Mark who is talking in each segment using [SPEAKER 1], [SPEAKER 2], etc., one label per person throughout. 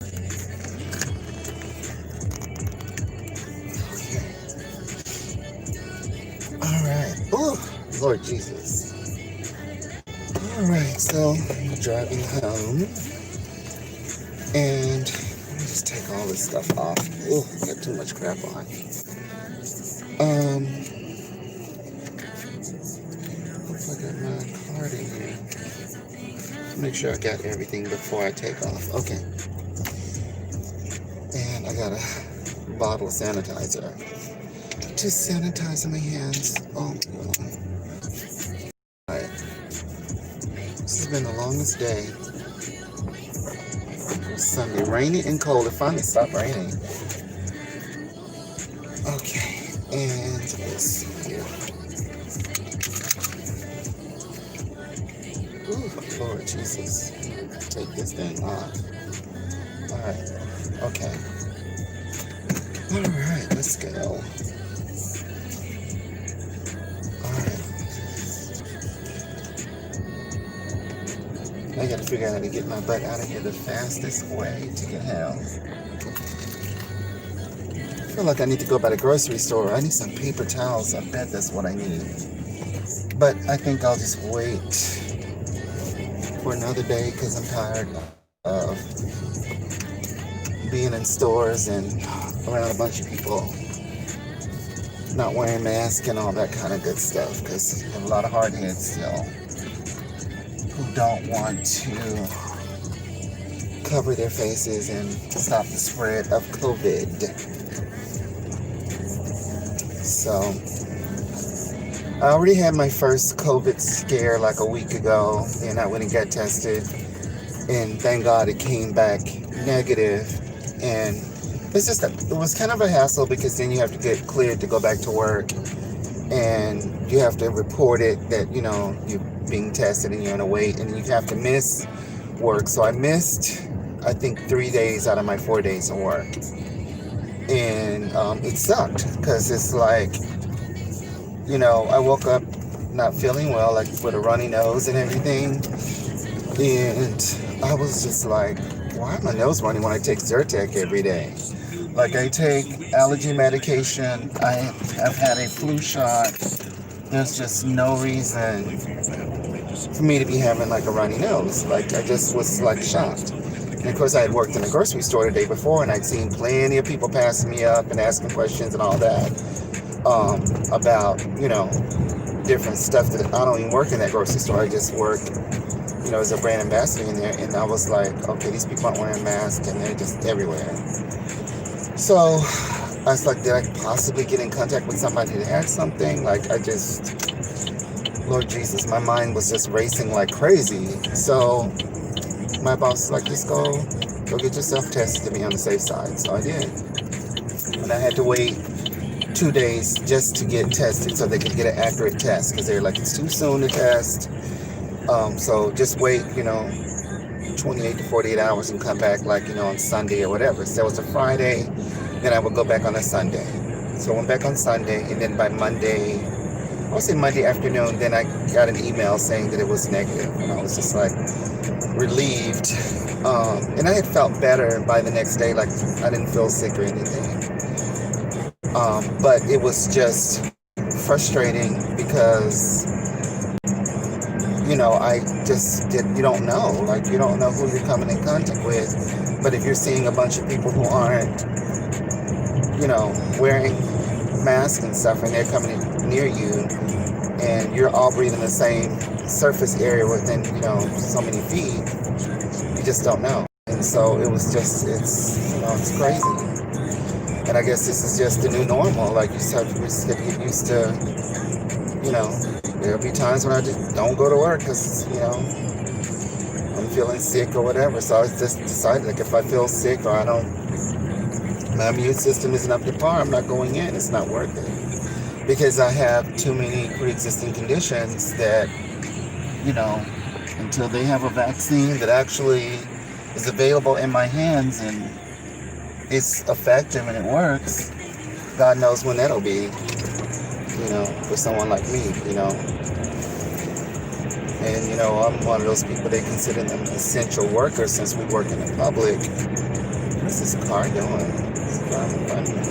[SPEAKER 1] Alright. Oh, Lord Jesus. Alright, so I'm driving home. And let me just take all this stuff off. Oh, I got too much crap on. Hope I got my card in here. Make sure I got everything before I take off. Okay. And I got a bottle of sanitizer to sanitize my hands. Oh, alright. This has been the longest day. Sunday, rainy and cold. It finally stopped raining. Okay, and let's see here. Ooh, Lord Jesus. Take this thing off. Alright, okay. Alright, let's go. Alright. I gotta figure out how to get my butt out of here the fastest way to get home. I feel like I need to go by the grocery store. I need some paper towels. I bet that's what I need. But I think I'll just wait for another day because I'm tired of being in stores and around a bunch of people not wearing masks and all that kind of good stuff, because you have a lot of hard heads still who don't want to cover their faces and stop the spread of COVID. So I already had my first COVID scare like a week ago, and I went and got tested, and thank God it came back negative. And it's just it was kind of a hassle because then you have to get cleared to go back to work, and you have to report it that you're being tested and you're on a wait, and you have to miss work. So I missed, I think, 3 days out of my 4 days of work, and it sucked because it's like, I woke up not feeling well, like with a runny nose and everything, and I was just like, why is my nose running when I take Zyrtec every day? Like, I take allergy medication, I have had a flu shot. There's just no reason for me to be having like a runny nose. Like, I just was like shocked. And of course I had worked in a grocery store the day before, and I'd seen plenty of people passing me up and asking questions and all that about, different stuff that I don't even work in that grocery store. I just work, as a brand ambassador in there. And I was like, okay, these people aren't wearing masks and they're just everywhere. So I was like, did I possibly get in contact with somebody that had something? Like, Lord Jesus, my mind was just racing like crazy. So my boss was like, just go get yourself tested to be on the safe side. So I did. And I had to wait 2 days just to get tested so they could get an accurate test, because they're like, it's too soon to test. So just wait, 28 to 48 hours and come back like, on Sunday or whatever. So it was a Friday, then I would go back on a Sunday. So I went back on Sunday, and then by Monday afternoon, then I got an email saying that it was negative. And I was just like relieved. And I had felt better by the next day, like I didn't feel sick or anything. But it was just frustrating because, you don't know. Like, you don't know who you're coming in contact with. But if you're seeing a bunch of people who aren't, wearing masks and stuff, and they're coming near you, and you're all breathing the same surface area within, so many feet, you just don't know. And so it was just, it's crazy. And I guess this is just the new normal. Like, you just have to get used to, there'll be times when I just don't go to work because, I'm feeling sick or whatever. So I just decided, like, if I feel sick or my immune system isn't up to par, I'm not going in. It's not worth it. Because I have too many pre-existing conditions that, until they have a vaccine that actually is available in my hands and it's effective and it works, God knows when that'll be, for someone like me, And, I'm one of those people, they consider them essential workers since we work in the public. What's this car doing? It's driving in front of me.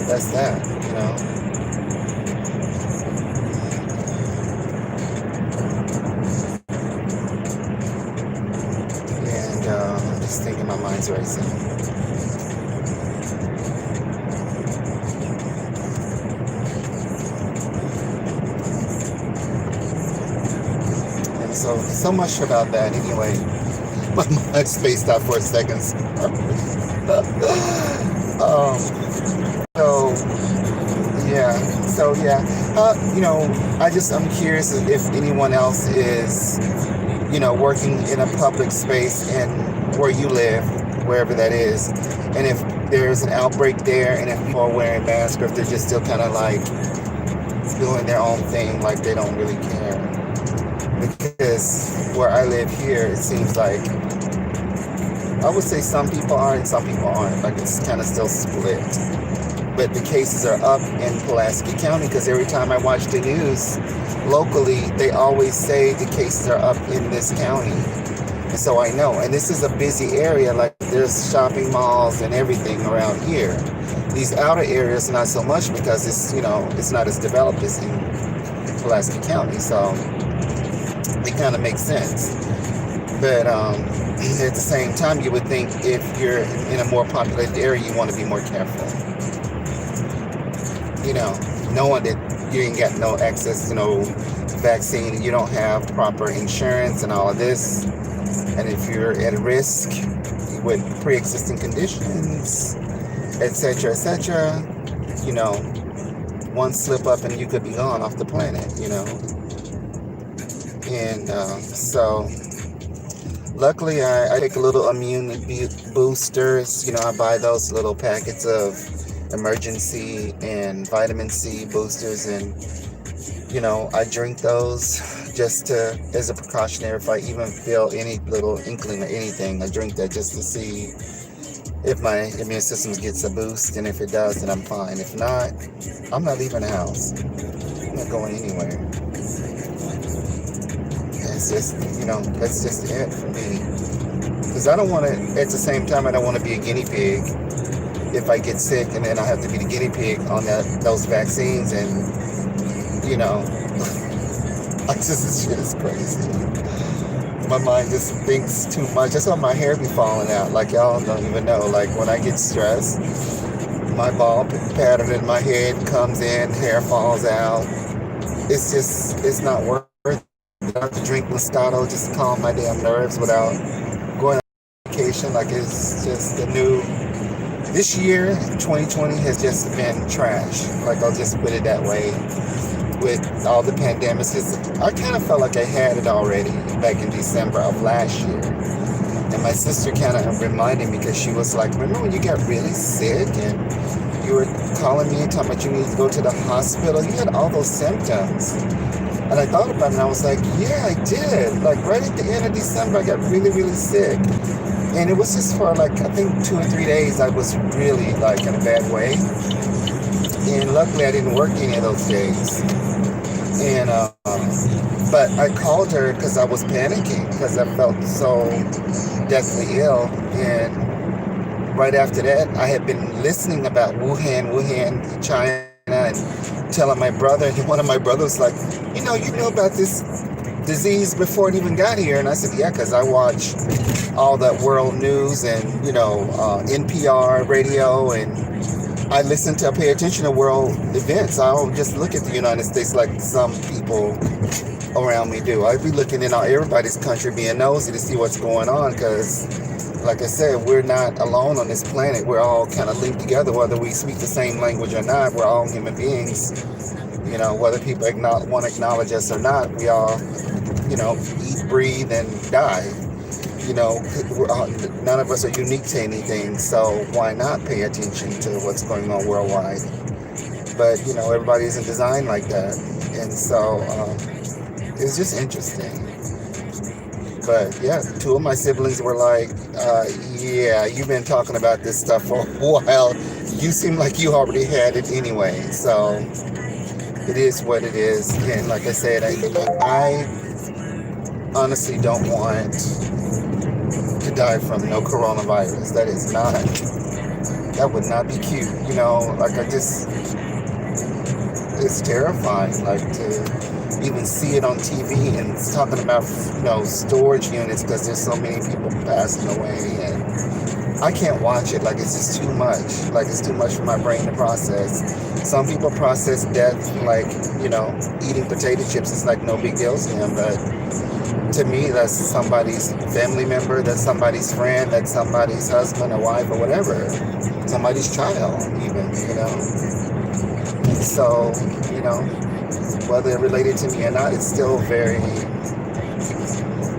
[SPEAKER 1] That's that. And I'm just thinking my mind's racing. So much about that anyway. My mind spaced out for a second. I'm curious if anyone else is, working in a public space and where you live, wherever that is, and if there's an outbreak there, and if people are wearing masks, or if they're just still kind of like doing their own thing, like they don't really care. Because where I live here, it seems like, I would say some people are and some people aren't. Like it's kind of still split. But the cases are up in Pulaski County because every time I watch the news locally, they always say the cases are up in this county. And so I know. And this is a busy area. Like there's shopping malls and everything around here. These outer areas, not so much because it's not as developed as in Pulaski County. So it kind of makes sense. But at the same time, you would think if you're in a more populated area, you want to be more careful. Knowing that you ain't got no access to no vaccine, you don't have proper insurance and all of this. And if you're at risk with pre-existing conditions, etc., one slip up and you could be gone off the planet, And so luckily I take a little immune boosters. I buy those little packets of emergency and vitamin C boosters, and I drink those just as a precautionary. If I even feel any little inkling or anything, I drink that just to see if my immune system gets a boost, and if it does, then I'm fine. If not, I'm not leaving the house. I'm not going anywhere. It's just, that's just it for me. Because I don't want to, at the same time, I don't want to be a guinea pig if I get sick, and then I have to be the guinea pig on those vaccines, and this shit is crazy. My mind just thinks too much. That's why my hair be falling out. Like y'all don't even know. Like when I get stressed, my bald pattern in my head comes in, hair falls out. It's not worth it. I have to drink Moscato just to calm my damn nerves without going on vacation. Like it's just this year, 2020 has just been trash. Like I'll just put it that way. With all the pandemics, I kind of felt like I had it already back in December of last year. And my sister kind of reminded me, because she was like, remember when you got really sick and you were calling me and talking about you needed to go to the hospital? You had all those symptoms. And I thought about it and I was like, yeah, I did. Like right at the end of December, I got really, really sick. And it was just for like, I think 2 or 3 days, I was really like in a bad way. And luckily I didn't work any of those days. And, but I called her because I was panicking because I felt so deathly ill. And right after that, I had been listening about Wuhan, China, and telling my brother, and one of my brothers was like, you know about this disease before it even got here. And I said, yeah, because I watch all that world news and, NPR radio, and I pay attention to world events. I don't just look at the United States like some people around me do. I'd be looking in everybody's country, being nosy to see what's going on, because, like I said, we're not alone on this planet. We're all kind of linked together, whether we speak the same language or not. We're all human beings. Whether people want to acknowledge us or not, we all, eat, breathe, and die. None of us are unique to anything, so why not pay attention to what's going on worldwide? But, everybody isn't designed like that. And so it's just interesting. But, yeah, 2 of my siblings were like, yeah, you've been talking about this stuff for a while. you seem like you already had it anyway. So it is what it is. And like I said, I honestly don't want to die from no coronavirus. That would not be cute. Like it's terrifying. Like to even see it on TV and it's talking about, storage units because there's so many people passing away, and I can't watch it. Like, it's just too much. Like, it's too much for my brain to process. Some people process death like, eating potato chips is like no big deal to them, but to me, that's somebody's family member, that's somebody's friend, that's somebody's husband or wife or whatever, somebody's child even, So, whether it related to me or not, it's still very,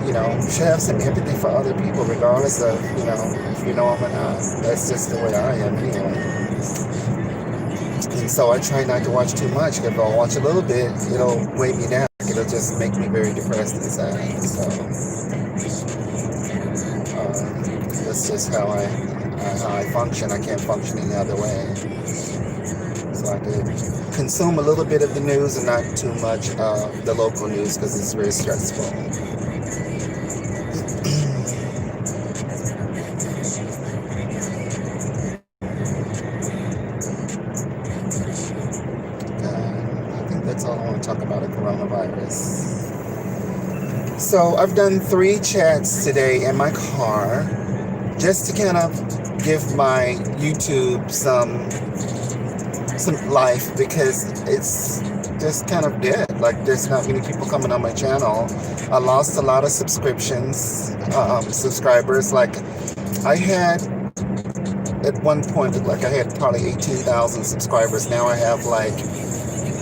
[SPEAKER 1] you should have some empathy for other people regardless of, if you know them or not. That's just the way I am anyway. And so I try not to watch too much. If I watch a little bit, it'll weigh me down. It'll just make me very depressed and sad. So that's just how I function. I can't function any other way. So I could consume a little bit of the news and not too much of the local news because it's very stressful. I think that's all I want to talk about, the coronavirus. So I've done 3 chats today in my car just to kind of give my YouTube some life, because it's just kind of dead. Like, there's not many people coming on my channel. I lost a lot of subscriptions, subscribers. Like, I had at one point, like, I had probably 18,000 subscribers. Now I have like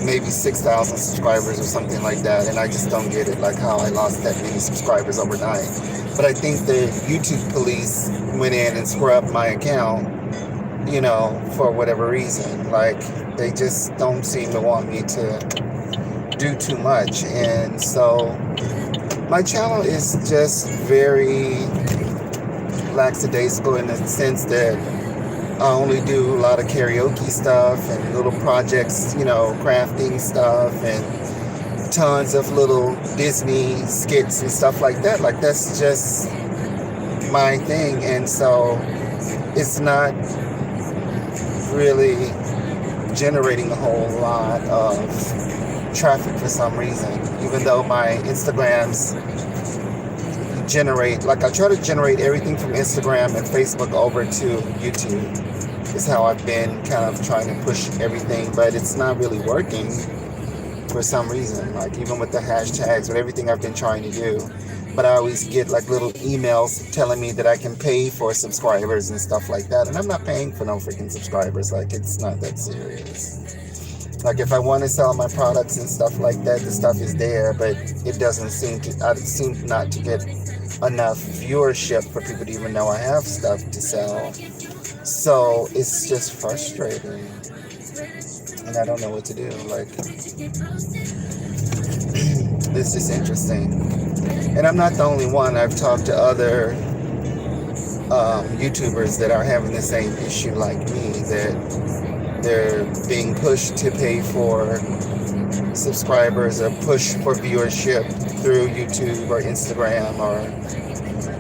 [SPEAKER 1] maybe 6,000 subscribers or something like that, and I just don't get it, like how I lost that many subscribers overnight. But I think the YouTube police went in and scrubbed my account, for whatever reason. Like, they just don't seem to want me to do too much. And so my channel is just very lackadaisical in the sense that I only do a lot of karaoke stuff and little projects, crafting stuff, and tons of little Disney skits and stuff like that. Like, that's just my thing. And so it's not really generating a whole lot of traffic for some reason, even though my Instagrams generate, like, I try to generate everything from Instagram and Facebook over to YouTube. Is how I've been kind of trying to push everything, but it's not really working for some reason. Like, even with the hashtags, with everything I've been trying to do, but I always get like little emails telling me that I can pay for subscribers and stuff like that, and I'm not paying for no freaking subscribers. Like, it's not that serious. Like, if I want to sell my products and stuff like that, the stuff is there, but it doesn't seem to, I seem not to get enough viewership for people to even know I have stuff to sell. So it's just frustrating, and I don't know what to do. Like, it's just interesting. And I'm not the only one. I've talked to other YouTubers that are having the same issue like me, that they're being pushed to pay for subscribers or push for viewership through YouTube or Instagram or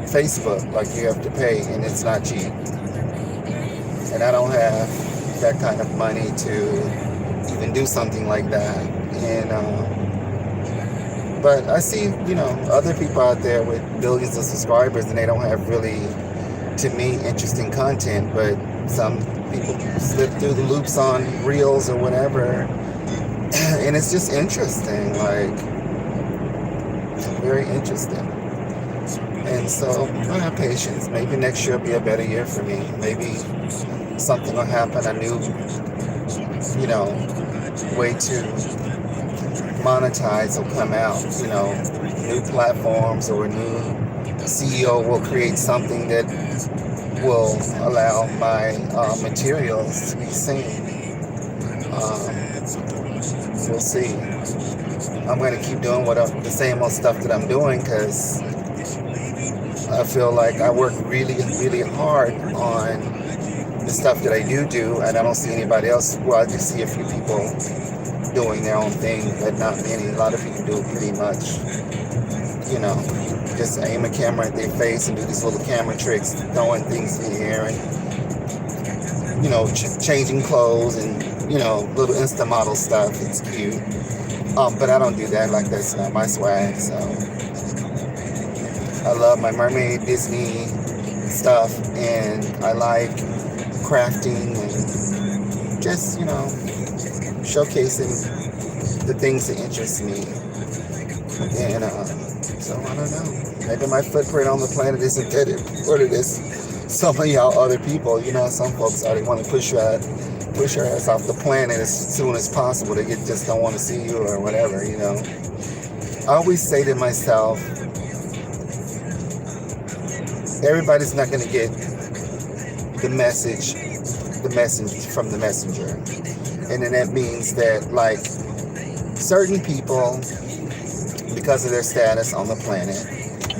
[SPEAKER 1] Facebook. Like, you have to pay, and it's not cheap. And I don't have that kind of money to even do something like that. And but I see, other people out there with billions of subscribers, and they don't have really, to me, interesting content. But some people slip through the loops on Reels or whatever, and it's just interesting, like, very interesting. And so I have patience. Maybe next year will be a better year for me. Maybe something will happen, a new, way to monetize will come out, new platforms, or a new CEO will create something that will allow my materials to be seen. We'll see. I'm going to keep doing the same old stuff that I'm doing, because I feel like I work really, really hard on the stuff that I do, and I don't see anybody else. Well, I just see a few people doing their own thing, but not many. A lot of people do it pretty much, you know, just aim a camera at their face and do these little camera tricks, throwing things in the air and, you know, changing clothes and, you know, little Insta model stuff. It's cute. But I don't do that. Like, that's not my swag. So I love my mermaid Disney stuff, and I like crafting and just, you know, showcasing the things that interest me. And so I don't know. Maybe my footprint on the planet isn't what it is. Some of y'all other people, you know, some folks already want to push your ass off the planet as soon as possible. They just don't want to see you or whatever, you know. I always say to myself, everybody's not going to get the message from the messenger. And then that means that, like, certain people, because of their status on the planet,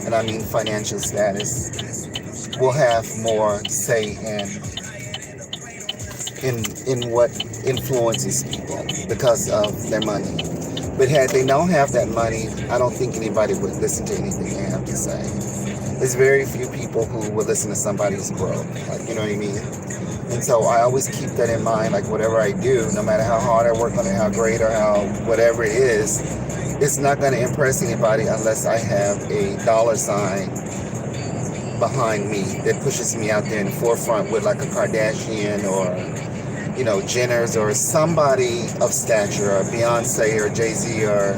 [SPEAKER 1] and I mean financial status, will have more say in what influences people because of their money. But had they don't have that money, I don't think anybody would listen to anything they have to say. There's very few people who would listen to somebody who's broke, like, you know what I mean? And so I always keep that in mind, like whatever I do, no matter how hard I work on it, how great or how whatever it is, it's not going to impress anybody unless I have a dollar sign behind me that pushes me out there in the forefront with, like, a Kardashian or, you know, Jenner's or somebody of stature, or Beyonce or Jay-Z, or,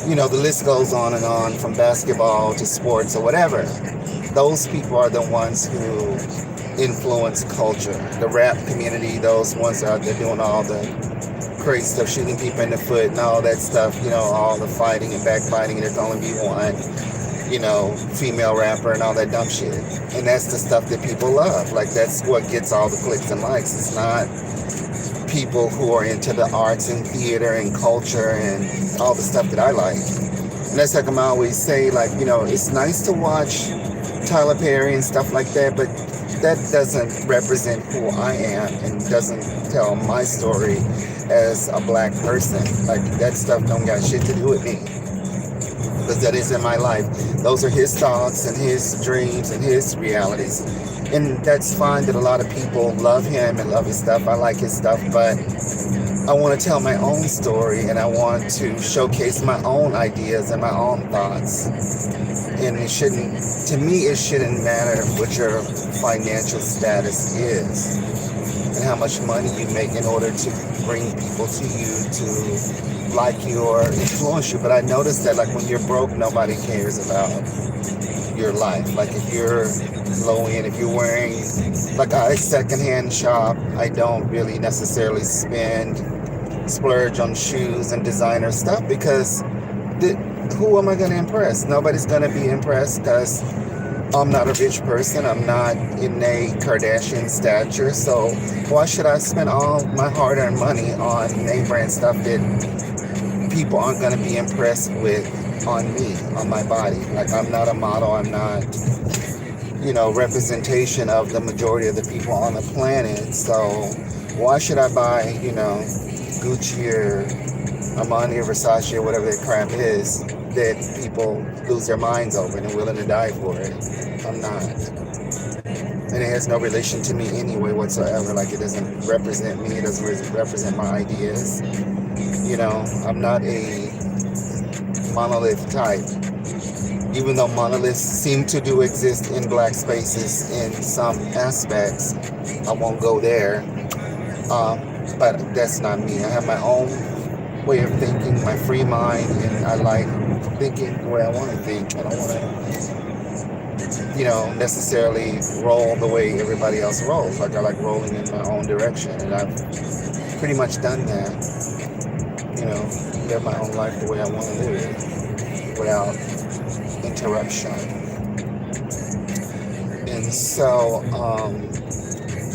[SPEAKER 1] you know, the list goes on and on, from basketball to sports or whatever. Those people are the ones who influence culture. The rap community, those ones out there doing all the crazy stuff, shooting people in the foot and all that stuff, you know, all the fighting and backbiting, and there can only be one, you know, female rapper and all that dumb shit. And that's the stuff that people love. Like, that's what gets all the clicks and likes. It's not people who are into the arts and theater and culture and all the stuff that I like. And that's like I always say, like, you know, it's nice to watch Tyler Perry and stuff like that, but that doesn't represent who I am and doesn't tell my story as a black person. Like, that stuff don't got shit to do with me, because that isn't my life. Those are his thoughts and his dreams and his realities. And that's fine that a lot of people love him and love his stuff. I like his stuff, but I want to tell my own story, and I want to showcase my own ideas and my own thoughts. And it shouldn't, to me, it shouldn't matter what your financial status is and how much money you make in order to bring people to you to like you or influence you. But I noticed that, like, when you're broke, nobody cares about your life. Like, if you're low end, if you're wearing, like, a secondhand shop, I don't really necessarily splurge on shoes and designer stuff, because who am I going to impress? Nobody's going to be impressed, because I'm not a rich person. I'm not in a Kardashian stature. So why should I spend all my hard-earned money on name brand stuff that people aren't going to be impressed with on me, on my body? Like, I'm not a model. I'm not, you know, representation of the majority of the people on the planet. So why should I buy, you know, Gucci or Armani or Versace or whatever that crap is that people lose their minds over and are willing to die for it? I'm not. And it has no relation to me anyway whatsoever. Like, it doesn't represent me. It doesn't represent my ideas. You know, I'm not a monolith type. Even though monoliths seem to do exist in black spaces in some aspects, I won't go there. But that's not me. I have my own way of thinking, my free mind, and I like thinking the way I want to think. I don't want to, you know, necessarily roll the way everybody else rolls. Like, I like rolling in my own direction, and I've pretty much done that. You know, live my own life the way I want to live it, without interruption. And so,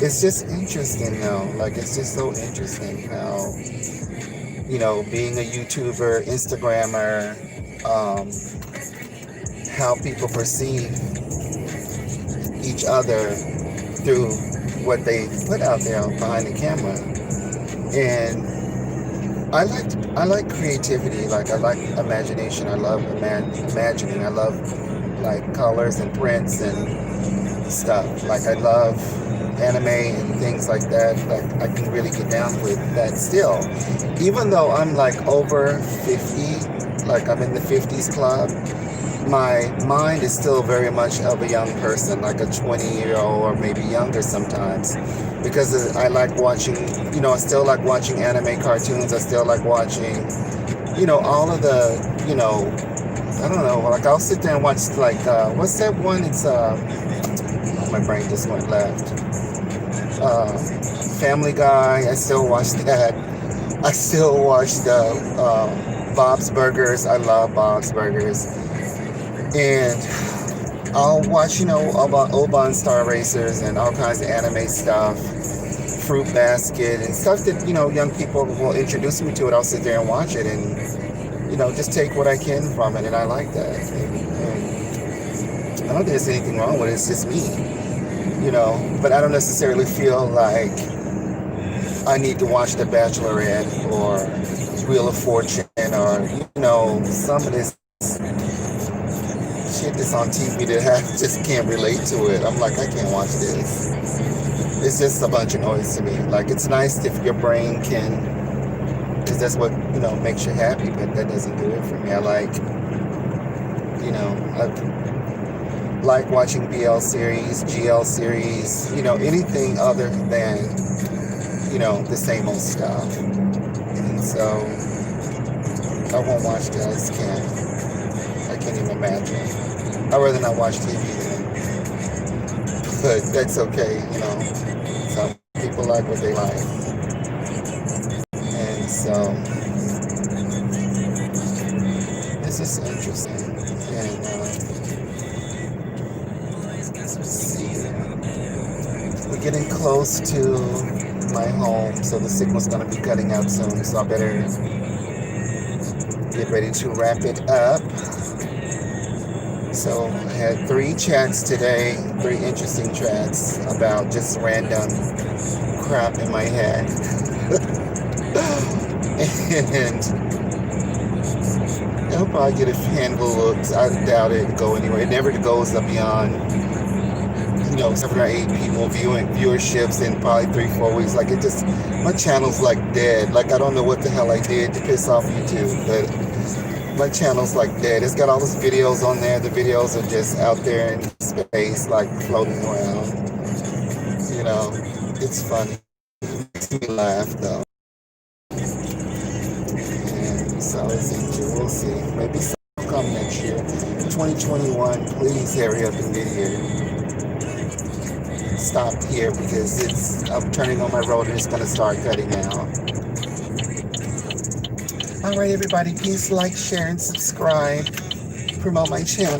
[SPEAKER 1] it's just interesting though. Like, it's just so interesting how, you know, being a YouTuber, Instagrammer, how people perceive each other through what they put out there behind the camera. And I like creativity. Like I like imagination. I love imagining. I love like colors and prints and stuff. Like I love anime and things like that. Like I can really get down with that still. Even though I'm like over 50, like I'm in the 50s club, my mind is still very much of a young person, like a 20-year-old or maybe younger sometimes. Because I like watching, I still like watching anime cartoons. I still like watching, all of the, I don't know, like I'll sit there and watch like, what's that one? It's, oh, my brain just went left. Family Guy, I still watch that. I still watch the Bob's Burgers. I love Bob's Burgers. And I'll watch, about Oban Star Racers and all kinds of anime stuff, Fruit Basket and stuff that, young people will introduce me to it. I'll sit there and watch it and, just take what I can from it. And I like that. And I don't think there's anything wrong with it. It's just me, but I don't necessarily feel like I need to watch The Bachelorette or Wheel of Fortune or, some of this shit that's on TV that I just can't relate to it. I'm like, I can't watch this. It's just a bunch of noise to me. Like, it's nice if your brain can, because that's what, makes you happy, but that doesn't do it for me. I like watching BL series, GL series, anything other than, the same old stuff. And so, I won't watch that. I just can't. I can't even imagine. I'd rather not watch TV then. But that's okay, Some people like what they like. And so, this is interesting. And, let's see. We're getting close to my home, so the signal's going to be cutting out soon, so I better get ready to wrap it up. So I had 3 chats today, 3 interesting chats about just random crap in my head. And I'll probably get a handful of looks. I doubt it'll go anywhere. It never goes beyond, 7 or 8 people viewerships in probably 3-4 weeks. Like my channel's like dead. Like I don't know what the hell I did to piss off YouTube, but my channel's like dead. It's got all those videos on there. The videos are just out there in space, like floating around. It's funny. It makes me laugh though. And so we'll see. Maybe some will come next year. 2021, please hurry up and get here. Stop here because I'm turning on my road and it's going to start cutting out. All right, everybody, please like, share, and subscribe. Promote my channel.